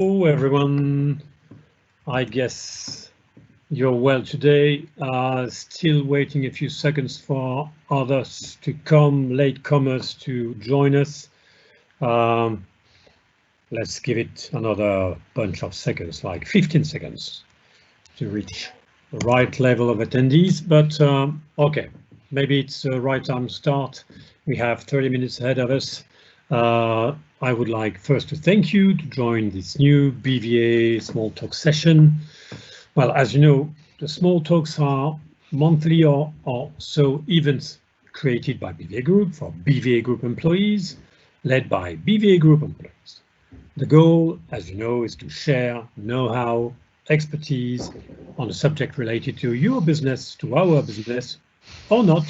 Hello everyone, I guess you're well today. Still waiting a few seconds for others to come, latecomers to join us. Let's give it another bunch of seconds, like 15 seconds to reach the right level of attendees. But okay, maybe it's the right time to start. We have 30 minutes ahead of us. I would like first to thank you to join this new BVA Small Talk session. Well, as you know, the Small Talks are monthly or so events created by BVA Group for BVA Group employees, led by BVA Group employees. The goal, as you know, is to share know-how, expertise on a subject related to your business, to our business, or not,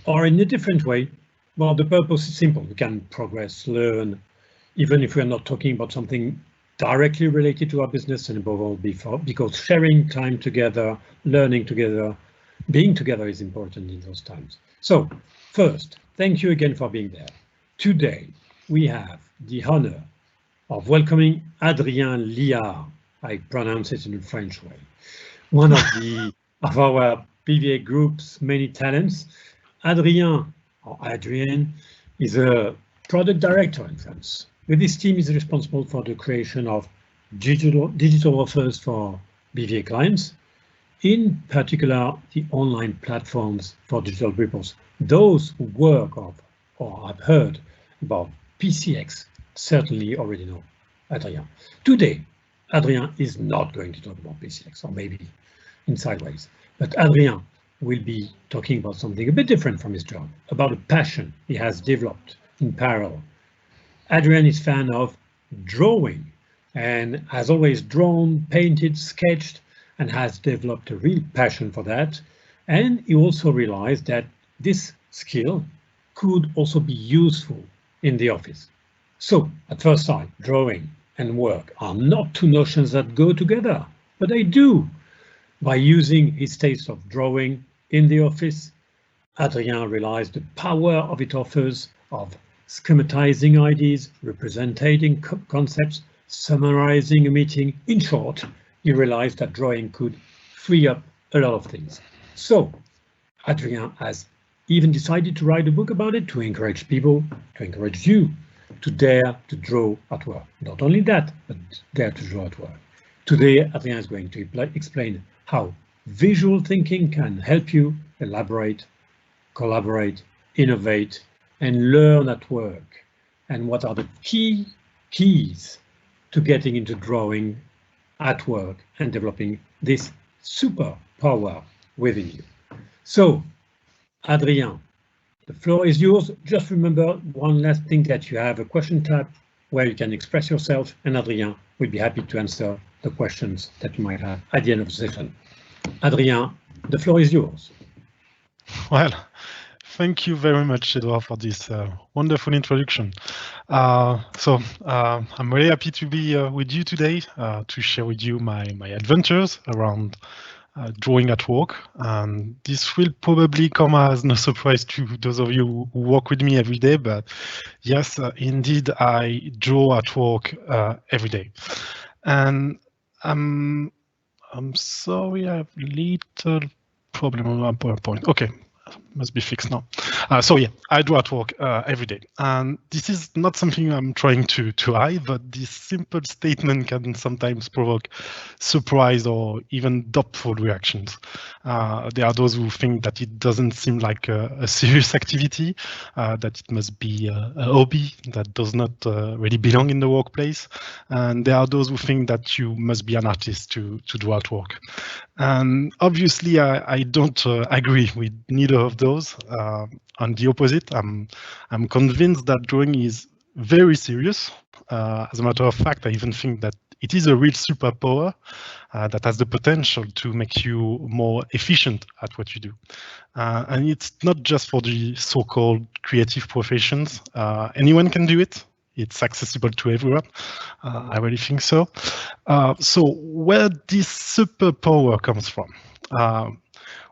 or in a different way. Well, the purpose is simple. We can progress, learn, even if we're not talking about something directly related to our business, and above all, because sharing time together, learning together, being together is important in those times. So first, thank you again for being there. Today, we have the honor of welcoming Adrien Liard. I pronounce it in a French way. One of our BVA Group's many talents. Adrien is a product director in France. With his team, he's responsible for the creation of digital offers for BVA clients, in particular the online platforms for digital reports. Those who work or have heard about PCX certainly already know Adrien. Today, Adrien is not going to talk about PCX, or maybe in sideways, but Adrien will be talking about something a bit different from his job, about a passion he has developed in parallel. Adrien is a fan of drawing and has always drawn, painted, sketched, and has developed a real passion for that. And he also realized that this skill could also be useful in the office. So at first sight, drawing and work are not two notions that go together, but they do. By using his taste of drawing in the office, Adrien realized the power of it offers of schematizing ideas, representing concepts, summarizing a meeting. In short, he realized that drawing could free up a lot of things. So Adrien has even decided to write a book about it to encourage people, to encourage you to dare to draw at work. Not only that, but dare to draw at work. Today, Adrien is going to explain how visual thinking can help you elaborate, collaborate, innovate, and learn at work, and what are the keys to getting into drawing at work and developing this superpower within you. So, Adrien, the floor is yours. Just remember one last thing, that you have a question tab where you can express yourself, and Adrien will be happy to answer the questions that you might have at the end of the session. Adrien, the floor is yours. Well, thank you very much, Edouard, for this wonderful introduction. I'm really happy to be with you today to share with you my adventures around drawing at work. And this will probably come as no surprise to those of you who work with me every day, but yes, indeed, I draw at work every day. And I'm sorry, I have a little problem on my PowerPoint. Okay, must be fixed now. So yeah, I draw at work every day. And this is not something I'm trying to hide, but this simple statement can sometimes provoke surprise or even doubtful reactions. There are those who think that it doesn't seem like a serious activity, that it must be a hobby that does not really belong in the workplace. And there are those who think that you must be an artist to draw at work. And obviously, I don't agree with neither of those. On the opposite, I'm convinced that drawing is very serious. As a matter of fact, I even think that it is a real superpower that has the potential to make you more efficient at what you do. And it's not just for the so-called creative professions. Anyone can do it. It's accessible to everyone. I really think so. So where this superpower comes from?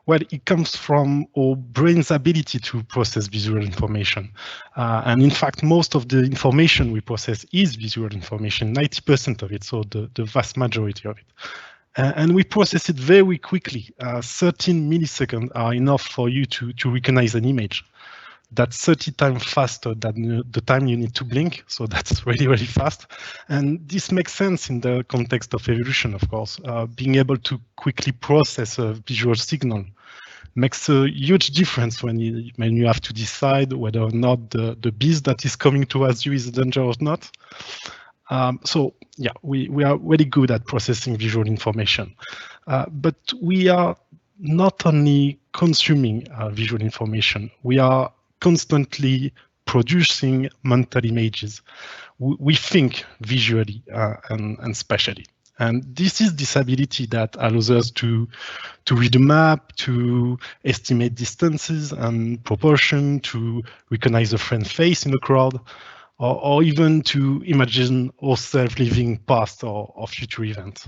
Well, it comes from our brain's ability to process visual information. And in fact, most of the information we process is visual information, 90% of it, so the vast majority of it. And we process it very quickly. 13 milliseconds are enough for you to recognize an image. That's 30 times faster than the time you need to blink. So that's really, really fast. And this makes sense in the context of evolution, of course. Being able to quickly process a visual signal makes a huge difference when you have to decide whether or not the beast that is coming towards you is a danger or not. So yeah, we are really good at processing visual information, but we are not only consuming visual information, we are constantly producing mental images. We think visually and spatially. And this is this ability that allows us to read a map, to estimate distances and proportion, to recognize a friend's face in a crowd, or even to imagine ourselves living past or future events.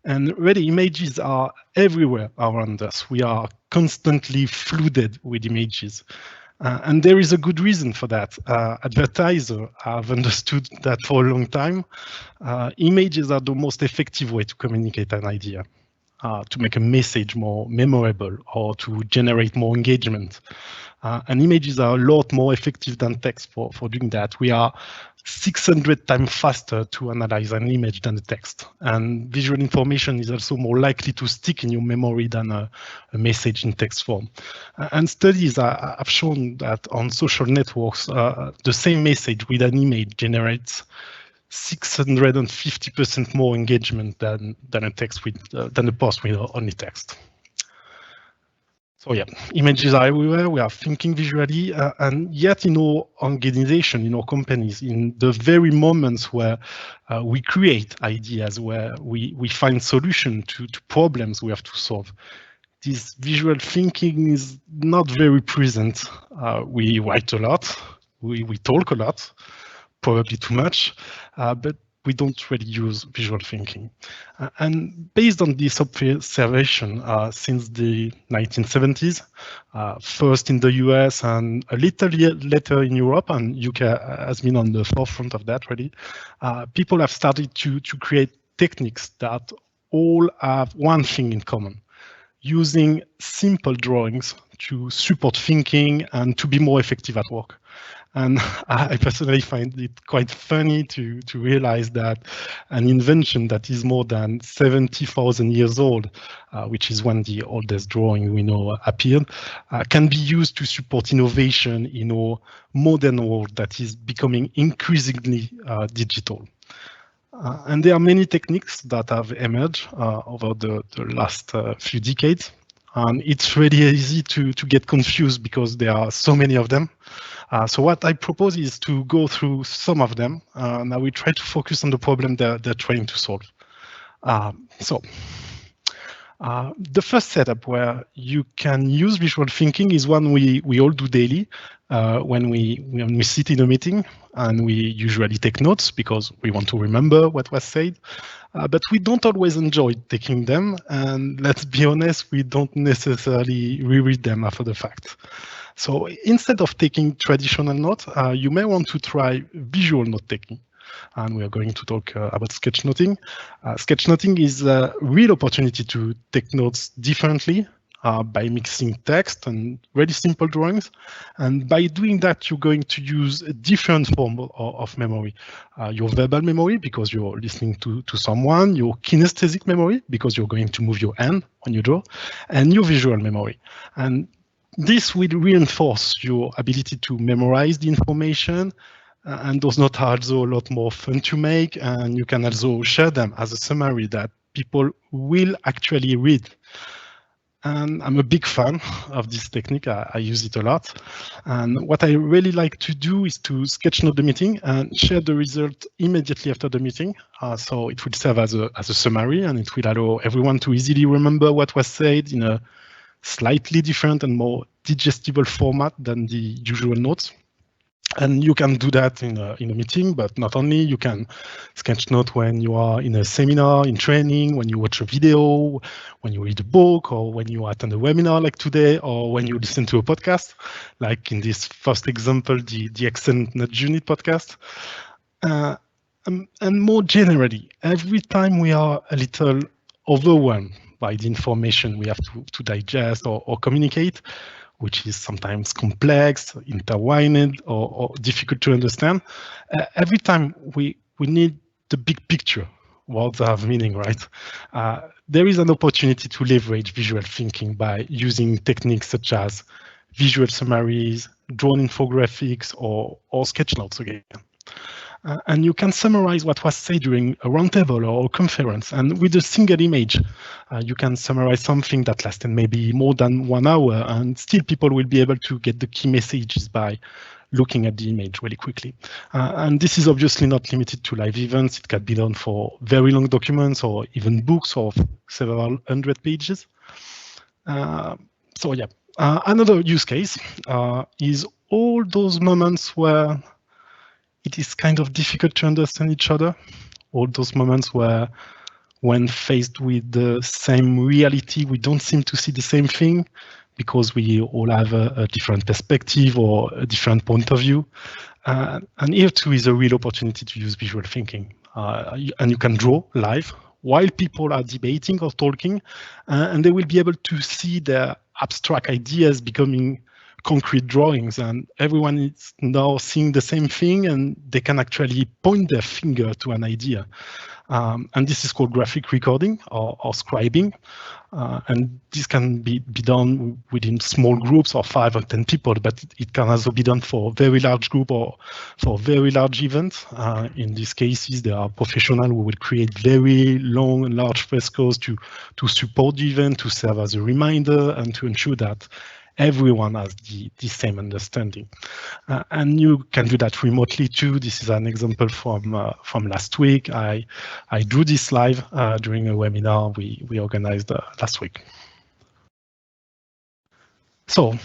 And really, images are everywhere around us. We are constantly flooded with images. And there is a good reason for that. Advertisers have understood that for a long time. Images are the most effective way to communicate an idea, to make a message more memorable or to generate more engagement. And images are a lot more effective than text for doing that. We are 600 times faster to analyze an image than a text. And visual information is also more likely to stick in your memory than a message in text form. And studies have shown that on social networks, the same message with an image generates 650% more engagement than a text with than a post with only text. So yeah, images are everywhere. We are thinking visually, and yet in our organization, in our companies, in the very moments where we create ideas, where we find solutions to problems we have to solve, this visual thinking is not very present. We write a lot, we talk a lot, probably too much, but we don't really use visual thinking. And based on this observation, since the 1970s, first in the US and a little later in Europe, and UK has been on the forefront of that really, people have started to create techniques that all have one thing in common: using simple drawings to support thinking and to be more effective at work. And I personally find it quite funny to realize that an invention that is more than 70,000 years old, which is when the oldest drawing we know appeared, can be used to support innovation in our modern world that is becoming increasingly digital. And there are many techniques that have emerged over the last few decades. And it's really easy to get confused because there are so many of them. So what I propose is to go through some of them, and I will try to focus on the problem they're trying to solve. The first setup where you can use visual thinking is one we all do daily when we sit in a meeting, and we usually take notes because we want to remember what was said. But we don't always enjoy taking them, and let's be honest, we don't necessarily reread them after the fact. So instead of taking traditional notes, you may want to try visual note taking. And we are going to talk about sketchnoting. Sketchnoting is a real opportunity to take notes differently by mixing text and really simple drawings. And by doing that, you're going to use a different form of memory. Your verbal memory, because you're listening to someone, your kinesthetic memory, because you're going to move your hand when you draw, and your visual memory. And this will reinforce your ability to memorize the information, and those notes are also a lot more fun to make, and you can also share them as a summary that people will actually read. And I'm a big fan of this technique. I use it a lot. And what I really like to do is to sketchnote the meeting and share the result immediately after the meeting. So it will serve as a summary, and it will allow everyone to easily remember what was said in a slightly different and more digestible format than the usual notes. And you can do that in a meeting, but not only. You can sketchnote when you are in a seminar, in training, when you watch a video, when you read a book, or when you attend a webinar like today, or when you listen to a podcast, like in this first example, the Excellent Not Unit podcast. And more generally, every time we are a little overwhelmed by the information we have to digest or communicate, which is sometimes complex, intertwined, or difficult to understand. Every time we need the big picture, words have meaning, right? There is an opportunity to leverage visual thinking by using techniques such as visual summaries, drawn infographics, or sketch notes again. And you can summarize what was said during a roundtable or a conference. And with a single image, you can summarize something that lasted maybe more than 1 hour, and still people will be able to get the key messages by looking at the image really quickly. And this is obviously not limited to live events. It can be done for very long documents or even books of several hundred pages. So yeah, another use case is all those moments where it is kind of difficult to understand each other. All those moments where, when faced with the same reality, we don't seem to see the same thing because we all have a different perspective or a different point of view. And here too is a real opportunity to use visual thinking. And you can draw live while people are debating or talking, and they will be able to see their abstract ideas becoming concrete drawings, and everyone is now seeing the same thing, and they can actually point their finger to an idea. And this is called graphic recording or scribing. And this can be done within small groups or 5 or 10 people, but it can also be done for a very large group or for very large events. In these cases, there are professionals who will create very long and large frescoes to support the event, to serve as a reminder, and to ensure that everyone has the same understanding. And you can do that remotely too. This is an example from last week. I drew this live during a webinar we organized last week. So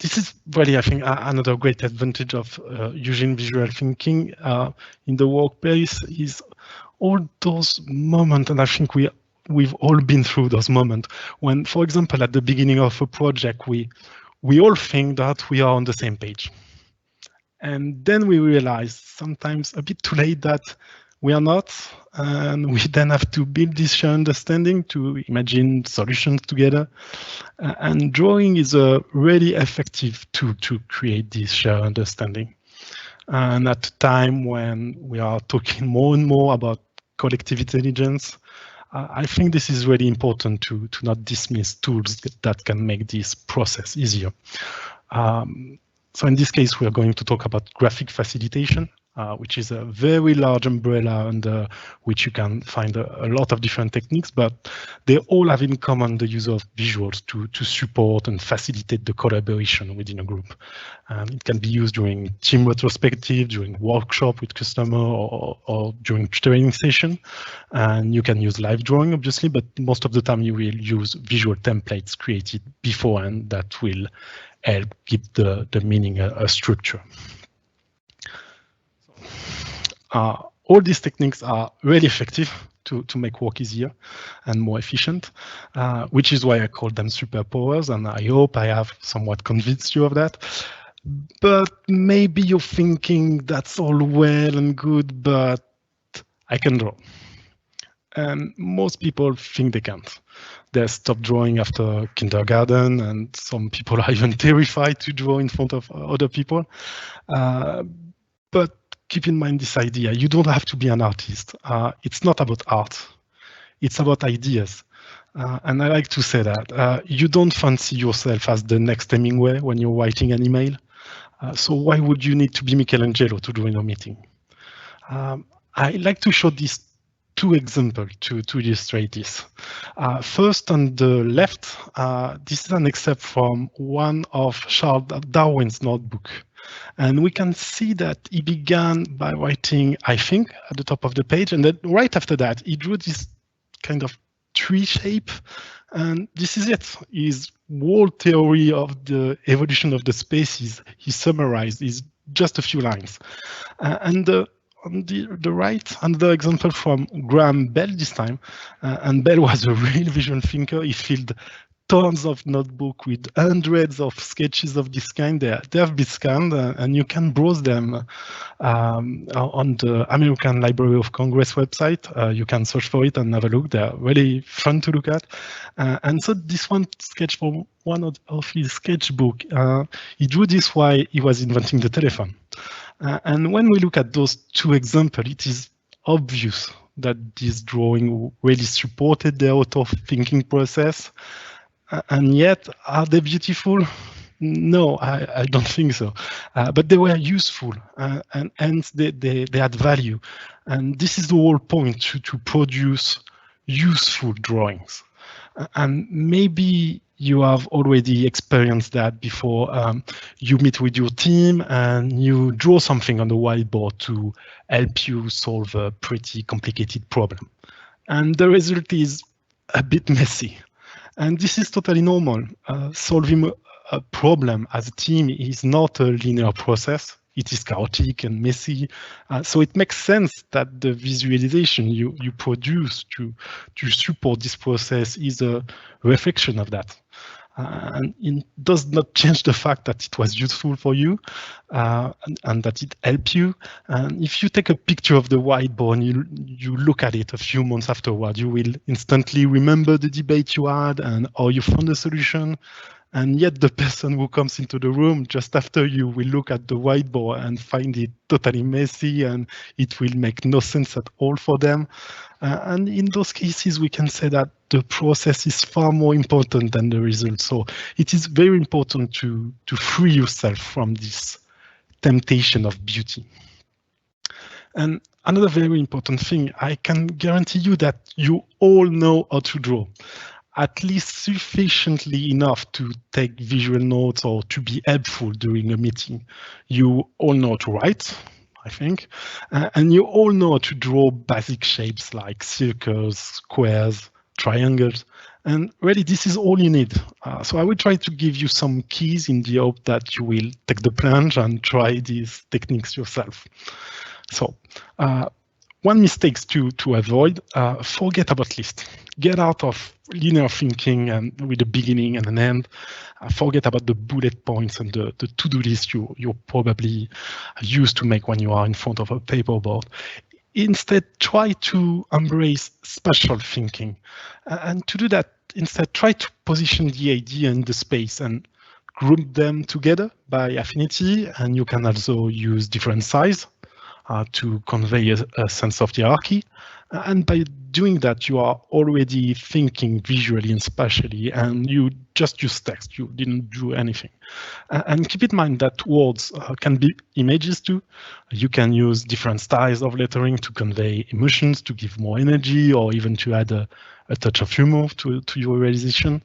this is really, I think, another great advantage of using visual thinking in the workplace is all those moments, and I think we've all been through those moments when, for example, at the beginning of a project, we all think that we are on the same page. And then we realize, sometimes a bit too late, that we are not. And we then have to build this shared understanding to imagine solutions together. And drawing is a really effective tool to create this shared understanding. And at a time when we are talking more and more about collective intelligence, I think this is really important to not dismiss tools that can make this process easier. So in this case, we are going to talk about graphic facilitation, which is a very large umbrella under which you can find a lot of different techniques, but they all have in common the use of visuals to support and facilitate the collaboration within a group. It can be used during team retrospective, during workshop with customer, or during training session. And you can use live drawing, obviously, but most of the time you will use visual templates created beforehand that will help give the meaning a structure. All these techniques are really effective to make work easier and more efficient, which is why I call them superpowers, and I hope I have somewhat convinced you of that. But maybe you're thinking, that's all well and good, but I can draw. And most people think they can't. They stop drawing after kindergarten, and some people are even terrified to draw in front of other people. But keep in mind this idea, you don't have to be an artist. It's not about art, it's about ideas. And I like to say that you don't fancy yourself as the next Hemingway when you're writing an email. So why would you need to be Michelangelo to join a meeting? I like to show these 2 examples to illustrate this. First, on the left, this is an excerpt from one of Charles Darwin's notebook. And we can see that he began by writing, I think, at the top of the page. And then right after that, he drew this kind of tree shape. And this is it. His whole theory of the evolution of the species, he summarized, his just a few lines. And on the right, another example from Graham Bell this time. And Bell was a real visual thinker. He filled tons of notebook with hundreds of sketches of this kind. They have been scanned, and you can browse them on the American Library of Congress website. You can search for it and have a look. They're really fun to look at. And so this one sketch from one of his sketchbook, he drew this while he was inventing the telephone. And when we look at those two examples, it is obvious that this drawing really supported the auto thinking process. And yet, are they beautiful? No, I don't think so. But they were useful, and hence they had value. And this is the whole point, to produce useful drawings. And maybe you have already experienced that before. You meet with your team and you draw something on the whiteboard to help you solve a pretty complicated problem. And the result is a bit messy. And this is totally normal. Solving a problem as a team is not a linear process. It is chaotic and messy. So it makes sense that the visualization you produce to support this process is a reflection of that. And it does not change the fact that it was useful for you and that it helped you. And if you take a picture of the whiteboard and you look at it a few months afterward, you will instantly remember the debate you had and how you found a solution. And yet the person who comes into the room just after you will look at the whiteboard and find it totally messy, and it will make no sense at all for them. And in those cases, we can say that the process is far more important than the result. So it is very important to free yourself from this temptation of beauty. And another very important thing, I can guarantee you that you all know how to draw, at least sufficiently enough to take visual notes or to be helpful during a meeting. You all know how to write, I think, and you all know how to draw basic shapes like circles, squares, triangles, and really this is all you need. So I will try to give you some keys in the hope that you will take the plunge and try these techniques yourself. So one mistake to avoid, forget about lists. Get out of linear thinking and with a beginning and an end. Forget about the bullet points and the to-do list you're probably used to make when you are in front of a paperboard. Instead, try to embrace spatial thinking. And to do that, instead, try to position the idea in the space and group them together by affinity. And you can also use different size to convey a sense of hierarchy. And by doing that, you are already thinking visually and spatially, and you just use text. You didn't do anything. And keep in mind that words can be images too. You can use different styles of lettering to convey emotions, to give more energy, or even to add a touch of humor to your realization.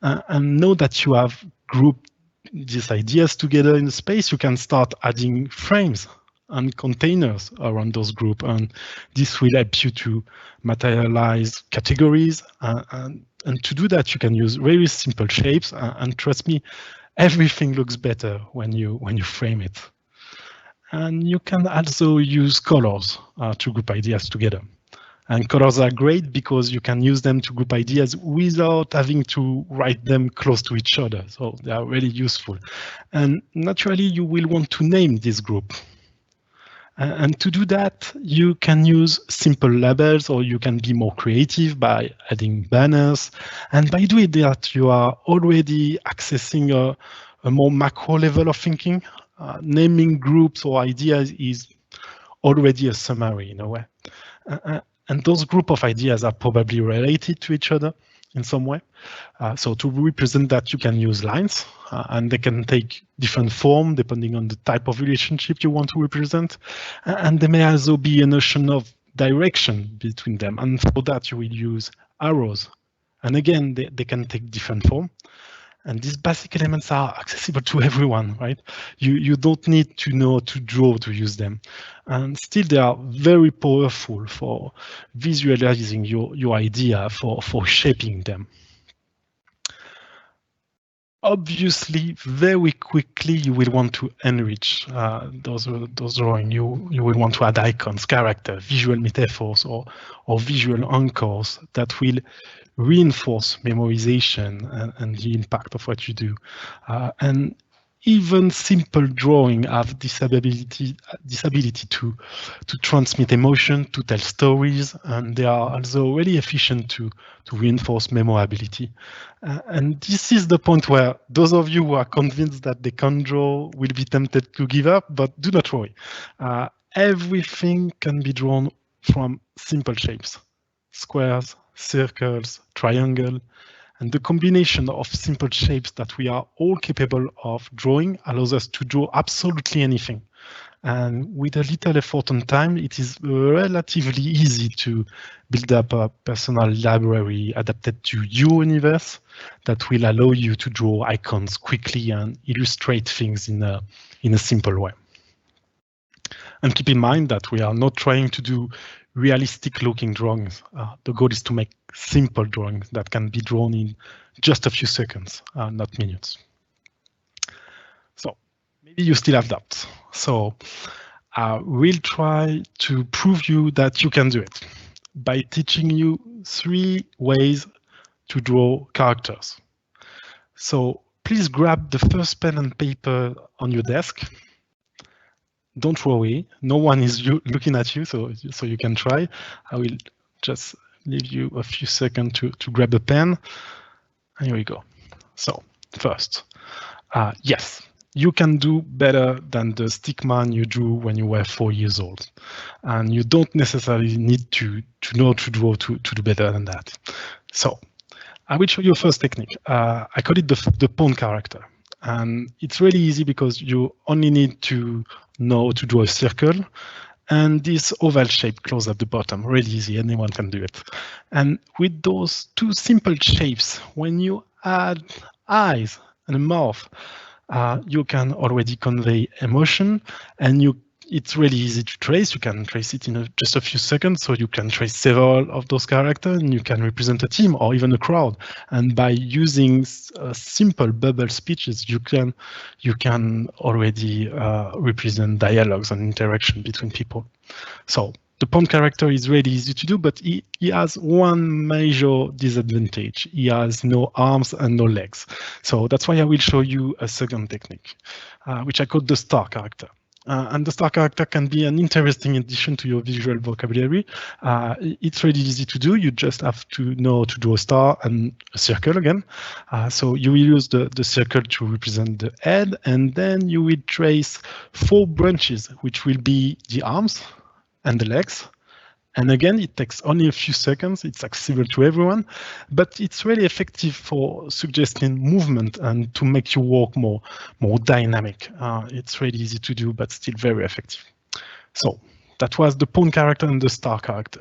And know that you have grouped these ideas together in the space. You can start adding frames and containers around those groups, and this will help you to materialize categories. And to do that, you can use very simple shapes. And trust me, everything looks better when you frame it. And you can also use colors to group ideas together. And colors are great because you can use them to group ideas without having to write them close to each other. So they are really useful. And naturally, you will want to name this group. And to do that, you can use simple labels, or you can be more creative by adding banners. And by doing that, you are already accessing a more macro level of thinking. Naming groups or ideas is already a summary in a way. And those group of ideas are probably related to each other in some way. So to represent that, you can use lines, and they can take different form depending on the type of relationship you want to represent. And there may also be a notion of direction between them. And for that, you will use arrows. And again, they can take different form. And these basic elements are accessible to everyone, right? You don't need to know to draw to use them. And still, they are very powerful for visualizing your idea, for shaping them. obviously, very quickly, you will want to enrich those drawings. You will want to add icons, characters, visual metaphors, or visual anchors that will reinforce memorization and the impact of what you do. And even simple drawing have this ability to transmit emotion, to tell stories, and they are also really efficient to reinforce memorability. And this is the point where those of you who are convinced that they can draw will be tempted to give up, but do not worry. Everything can be drawn from simple shapes: squares, circles, triangle, and the combination of simple shapes that we are all capable of drawing allows us to draw absolutely anything. And with a little effort and time, it is relatively easy to build up a personal library adapted to your universe that will allow you to draw icons quickly and illustrate things in a simple way. And keep in mind that we are not trying to do realistic looking drawings. The goal is to make simple drawings that can be drawn in just a few seconds, not minutes. So maybe you still have doubts. So we'll try to prove you that you can do it by teaching you 3 ways to draw characters. So please grab the first pen and paper on your desk. Don't worry, no one is looking at you, so you can try. I will just leave you a few seconds to grab a pen. And here we go. So first, yes, you can do better than the stick man you drew when you were 4 years old. And you don't necessarily need to know to draw to do better than that. So I will show you a first technique. I call it the pawn character. And it's really easy because you only need to know to draw a circle and this oval shape close at the bottom. Really easy, anyone can do it. And with those 2 simple shapes, when you add eyes and a mouth, you can already convey emotion, and it's really easy to trace. You can trace it in just a few seconds, so you can trace several of those characters, and you can represent a team or even a crowd. And by using simple bubble speeches, you can already represent dialogues and interaction between people. So the pawn character is really easy to do, but he has one major disadvantage. He has no arms and no legs. So that's why I will show you a second technique, which I call the star character. And the star character can be an interesting addition to your visual vocabulary. It's really easy to do. You just have to know to draw a star and a circle again. So you will use the circle to represent the head, and then you will trace 4 branches, which will be the arms and the legs. And again, it takes only a few seconds. It's accessible to everyone, but it's really effective for suggesting movement and to make you walk more dynamic. It's really easy to do, but still very effective. So that was the pawn character and the star character.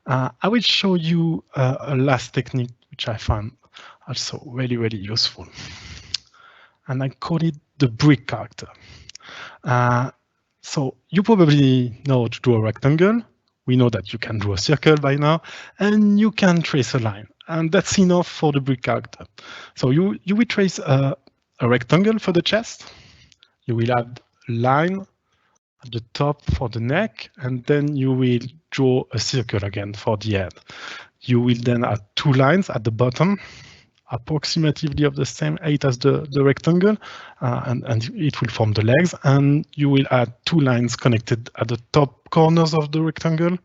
I will show you a last technique, which I found also really, really useful. And I call it the brick character. So you probably know to draw a rectangle. We know that you can draw a circle by now, and you can trace a line, and that's enough for the brick character. So you will trace a rectangle for the chest. You will add a line at the top for the neck, and then you will draw a circle again for the head. You will then add 2 lines at the bottom, approximately of the same height as the rectangle, and it will form the legs. And you will add 2 lines connected at the top corners of the rectangle.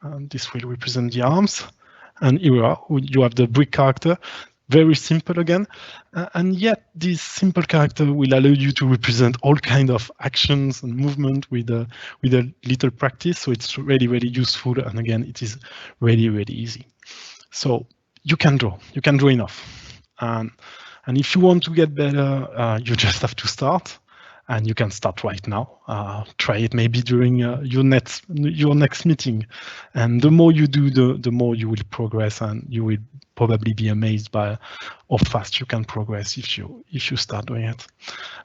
And this will represent the arms. And here you have the brick character. Very simple again. And yet this simple character will allow you to represent all kinds of actions and movement with a little practice. So it's really, really useful. And again, it is really, really easy. So you can draw enough. And if you want to get better, you just have to start. And you can start right now. Try it maybe during your next meeting. And the more you do, the more you will progress, and you will probably be amazed by how fast you can progress if you start doing it.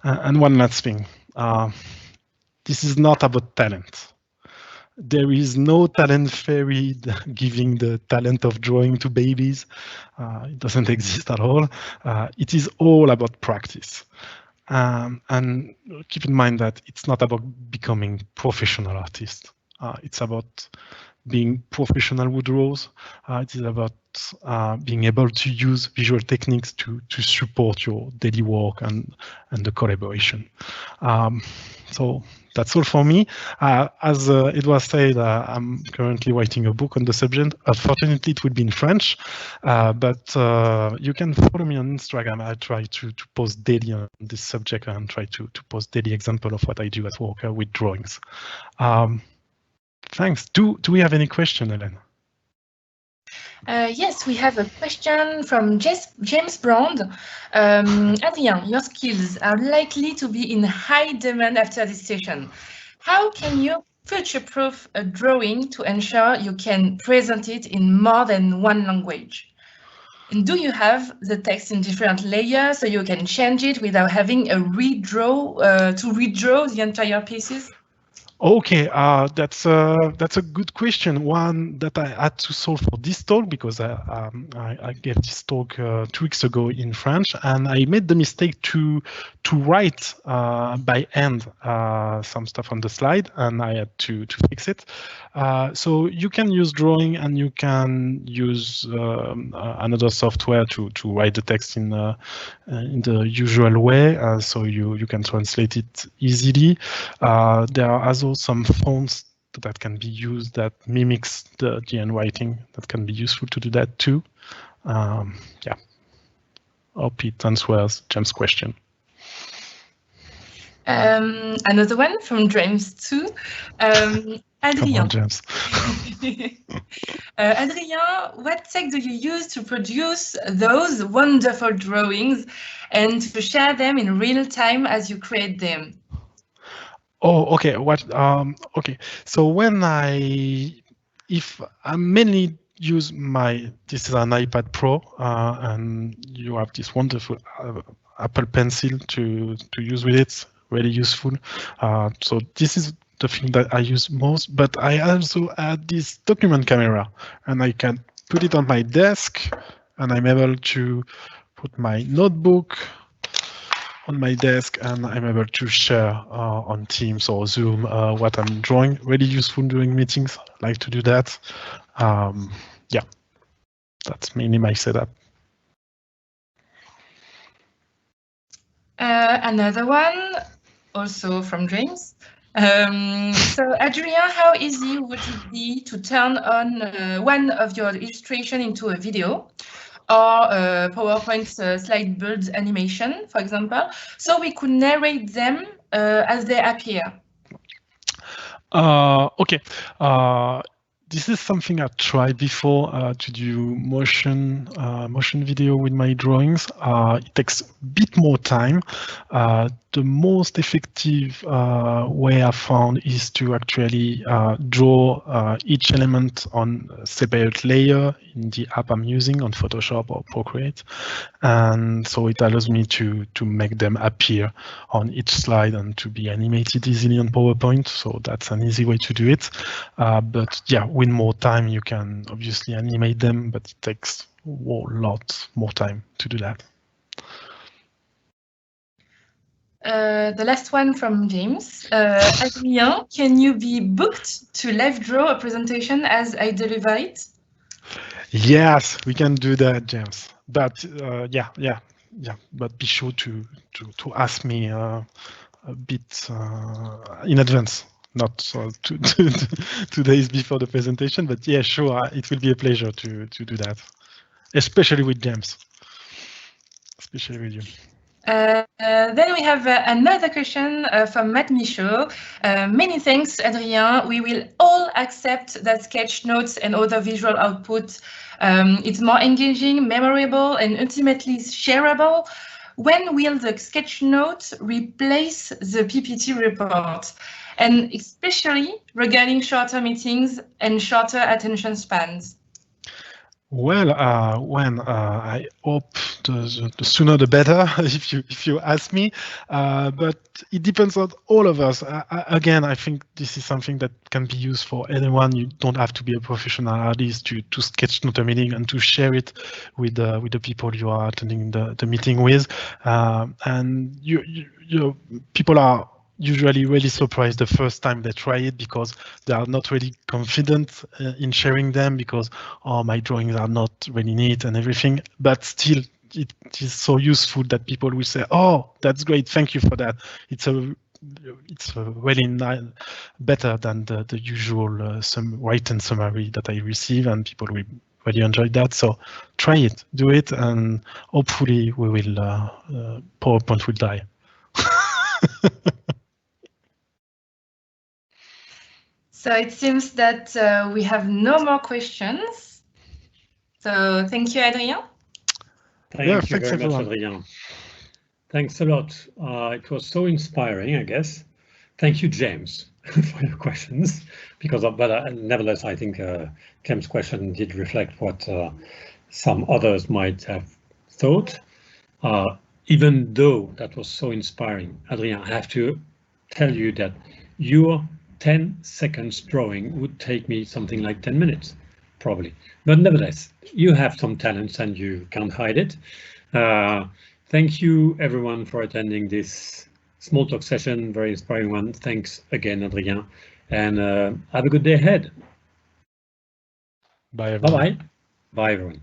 And one last thing, this is not about talent. There is no talent fairy giving the talent of drawing to babies. It doesn't exist at all. It is all about practice. And keep in mind that it's not about becoming professional artists. It's about being professional who draws. It is about being able to use visual techniques to support your daily work and the collaboration. So that's all for me. As it was said, I'm currently writing a book on the subject. Unfortunately, it will be in French, but you can follow me on Instagram. I try to post daily on this subject and try to post daily example of what I do at work with drawings. Thanks. Do we have any question, Hélène? Yes, we have a question from James Brand. Adrien, your skills are likely to be in high demand after this session. How can you future-proof a drawing to ensure you can present it in more than one language? And do you have the text in different layers so you can change it without having a to redraw the entire pieces? Okay, that's a good question. One that I had to solve for this talk because I gave this talk 2 weeks ago in French, and I made the mistake to write by hand some stuff on the slide, and I had to fix it. So you can use drawing, and you can use another software to write the text in the usual way, so you can translate it easily. There are also some fonts that can be used that mimics the handwriting that can be useful to do that too. Yeah, hope it answers James' question. Another one from James too. Adrien. Come on, James. Adrien, what tech do you use to produce those wonderful drawings and to share them in real time as you create them? Oh, okay. Okay. So if I mainly use this is an iPad Pro, and you have this wonderful Apple Pencil to use with it. Really useful. So this is the thing that I use most, but I also add this document camera, and I can put it on my desk, and I'm able to put my notebook on my desk, and I'm able to share on Teams or Zoom what I'm drawing. Really useful during meetings. I like to do that. Yeah, that's mainly my setup. Another one, also from James. So Adrien, how easy would it be to turn on one of your illustration into a video, or PowerPoint slide build animation, for example, so we could narrate them as they appear? Okay. This is something I tried before to do motion video with my drawings. It takes a bit more time. The most effective way I found is to actually draw each element on a separate layer in the app I'm using on Photoshop or Procreate. And so it allows me to make them appear on each slide and to be animated easily on PowerPoint. So that's an easy way to do it. But yeah, with more time, you can obviously animate them, but it takes a lot more time to do that. The last one from James. Adrien, can you be booked to live draw a presentation as I deliver it? Yes, we can do that, James. But yeah. But be sure to ask me a bit in advance, not 2 days before the presentation. But yeah, sure, it will be a pleasure to do that, especially with James, especially with you. Then we have another question from Matt Michaud. Many thanks, Adrien. We will all accept that sketch notes and other visual output it's more engaging, memorable, and ultimately shareable. When will the sketch note replace the PPT report? And especially regarding shorter meetings and shorter attention spans. Well, I hope the sooner the better, if you ask me. But it depends on all of us. Again, I think this is something that can be used for anyone. You don't have to be a professional artist to sketchnote a meeting and to share it with the people you are attending the meeting with. And you people are usually really surprised the first time they try it because they are not really confident in sharing them because, oh, my drawings are not really neat and everything, but still it is so useful that people will say, oh, that's great, thank you for that. It's really better than the usual written summary that I receive, and people will really enjoy that. So try it, do it, and hopefully we will PowerPoint will die. So it seems that we have no more questions. So thank you, Adrien. Thank you very much, Adrien. Thanks a lot. It was so inspiring, I guess. Thank you, James, for your questions. But nevertheless, I think James' question did reflect what some others might have thought. Even though that was so inspiring, Adrien, I have to tell you that your 10 seconds drawing would take me something like 10 minutes, probably. But nevertheless, you have some talents and you can't hide it. Thank you, everyone, for attending this small talk session, very inspiring one. Thanks again, Adrien, and have a good day ahead. Bye, everyone. Bye-bye. Bye, everyone.